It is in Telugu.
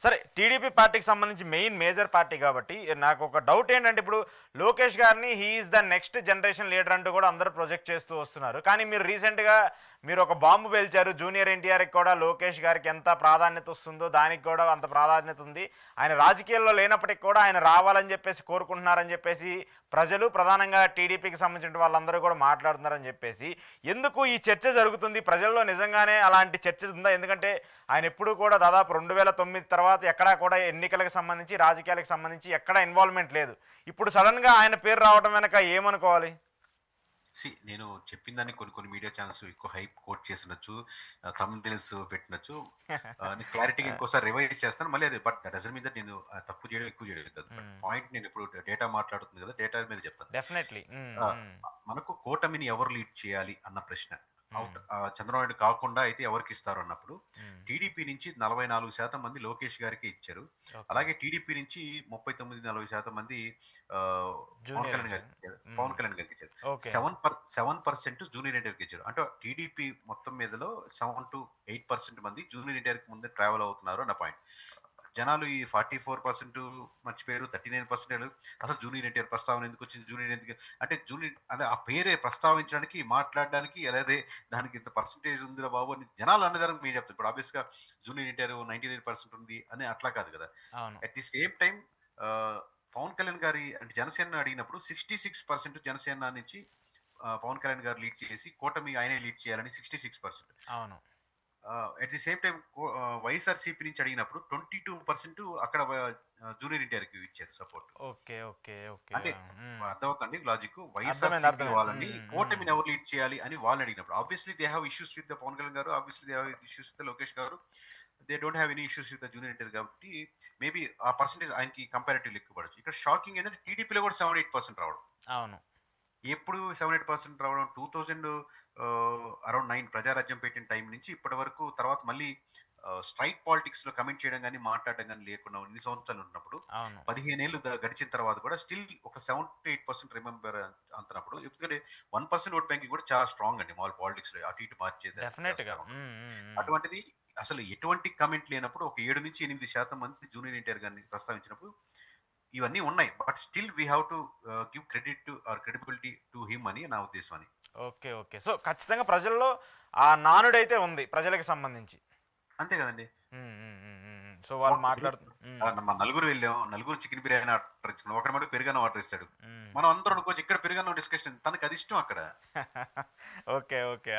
సరే టీడీపీ పార్టీకి సంబంధించి మేజర్ పార్టీ కాబట్టి నాకు ఒక డౌట్ ఏంటంటే ఇప్పుడు లోకేష్ గారిని he is the next generation leader అంటూ కూడా అందరూ ప్రొజెక్ట్ చేస్తూ వస్తున్నారు. కానీ మీరు రీసెంట్గా మీరు ఒక బాంబు పేల్చారు. జూనియర్ ఎన్టీఆర్కి కూడా లోకేష్ గారికి ఎంత ప్రాధాన్యత వస్తుందో దానికి కూడా అంత ప్రాధాన్యత ఉంది. ఆయన రాజకీయాల్లో లేనప్పటికీ కూడా ఆయన రావాలని చెప్పేసి కోరుకుంటున్నారని చెప్పేసి ప్రజలు ప్రధానంగా టీడీపీకి సంబంధించిన వాళ్ళందరూ కూడా మాట్లాడుతున్నారని చెప్పేసి ఎందుకు ఈ చర్చ జరుగుతుంది? ప్రజల్లో నిజంగానే అలాంటి చర్చ ఉందా? ఎందుకంటే ఆయన ఎప్పుడు కూడా దాదాపు 2009 తర్వాత ఎక్కడా కూడా ఎన్నికలకు సంబంధించి రాజకీయాలకు సంబంధించి ఎక్కడా ఇన్వాల్వ్మెంట్ లేదు. ఇప్పుడు సడన్గా ఆయన పేరు రావడం వెనక ఏమనుకోవాలి? నేను చెప్పిన దాన్ని కొన్ని కొన్ని మీడియా ఛానల్స్ ఎక్కువ హైప్ కోట్ చేసినచ్చు, థంబ్నెయిల్స్ పెట్టినచ్చు. క్లారిటీగా ఇంకోసారి రివైజ్ చేస్తాను మళ్ళీ. అది but that doesn't mean that నేను తప్పు చేయడం ఎక్కువ చేయడం కాదు. బట్ పాయింట్ నేను ఇప్పుడు డేటా మాట్లాడుతుంది కదా, డేటా మీద చెప్తాను. డెఫినెట్లీ మనకు కూటమిని ఎవరు లీడ్ చేయాలి అన్న ప్రశ్న చంద్రబాబు నాయుడు కాకుండా అయితే ఎవరికి ఇస్తారు అన్నప్పుడు టీడీపీ నుంచి 44% మంది లోకేష్ గారికి ఇచ్చారు. అలాగే టీడీపీ నుంచి 39-40% మంది పవన్ కళ్యాణ్ గారికి ఇచ్చారు. 7% జూనియర్ ఎన్టీఆర్కి ఇచ్చారు. అంటే టీడీపీ మొత్తం మీదలో 7-8% మంది జూనియర్ ఎన్టీఆర్కి ముందే ట్రావెల్ అవుతున్నారు అన్న పాయింట్. జనాలు ఈ 44% మర్చిపోయారు, 39% అసలు జూనియర్ ఎన్టీఆర్ ప్రస్తావన ఎందుకు వచ్చింది, జూనియర్ ఎందుకు అంటే జూనియర్ అంటే ఆ పేరే ప్రస్తావించడానికి మాట్లాడడానికి అలాగే దానికి ఇంత పర్సంటేజ్ ఉందిరా బాబు అని జనాలు అనేదానికి మేము చెప్తాం. ఇప్పుడు ఆబ్వియస్గా జూనియర్ ఎన్టీఆర్ 99% ఉంది అని అట్లా కాదు కదా. At the same time Pavan Kalyan గారి అంటే జనసేన అడిగినప్పుడు 66% జనసేన నుంచి పవన్ కళ్యాణ్ గారు లీడ్ చేసి కూటమి ఆయనే లీడ్ చేయాలని 66%. అవును. At the same time YSRCP నుంచి అడిగినప్పుడు 22% అక్కడ జూనియర్ ఎన్టీఆర్కి ఇచ్చారు సపోర్ట్. ఓకే ఓకే ఓకే అంటే అర్థమవుతుంది లాజిక్. వైఎస్ఆర్సీపీ వాళ్ళని కూటమిని ఎవరు లీడ్ చేయాలి అని వాళ్ళని అడిగినప్పుడు obviously they have issues with the Pawan Kalyan garu, obviously they have issues with Lokesh garu, they don't have any issues with the junior NTR కాబట్టి మేబీ ఆ పర్సెంటేజ్ ఆయనకి కంపారిటివ్లీ ఎక్కువ పడచ్చు. ఇక్కడ షాకింగ్ ఏంటంటే టీడీపీలో కూడా 7-8% రావడం. అవును. ఎప్పుడు 7-8% రావడం 2000 అరౌండ్ 9 ప్రజారాజ్యం పెట్టిన టైం నుంచి ఇప్పటి వరకు తర్వాత మళ్ళీ స్ట్రైట్ పాలిటిక్స్ లో కమెంట్ చేయడం కానీ మాట్లాడడం కానీ లేకుండా ఇన్ని సంవత్సరాలు ఉన్నప్పుడు 15 ఏళ్ళు గడిచిన తర్వాత కూడా స్టిల్ ఒక 7-8% రిమెంబర్ అంటున్నప్పుడు, ఎందుకంటే 1% ఓట్ బ్యాంకింగ్ కూడా చాలా స్ట్రాంగ్ అండి మామూలు పాలిటిక్స్ లో అటు ఇటు మార్చేది. అటువంటిది అసలు ఎటువంటి కమెంట్ లేనప్పుడు ఒక 7-8% మంది జూనియర్ ఎన్టీఆర్ గారిని ప్రస్తావించినప్పుడు ఇవన్నీ ఉన్నాయి. But still we have to give credit to our credibility to him అని నా ఉద్దేశం అని. ఓకే ఓకే సో ఖచ్చితంగా ప్రజల్లో ఆ నానుడైతే ఉంది ప్రజలకు సంబంధించి. అంతే కదండి. సో వాళ్ళు మా నలుగురు వెళ్ళాం, నలుగురు చికెన్ బిర్యానీ ఆర్డర్ ఇచ్చుకున్నాం, ఒకటి మటుకు పెరుగన్నం ఆర్డర్ ఇస్తాడు. మనం అందరం అనుకోవచ్చు ఇక్కడ పెరుగన్నం డిస్కషన్, తనకు అది ఇష్టం అక్కడ. Okay okay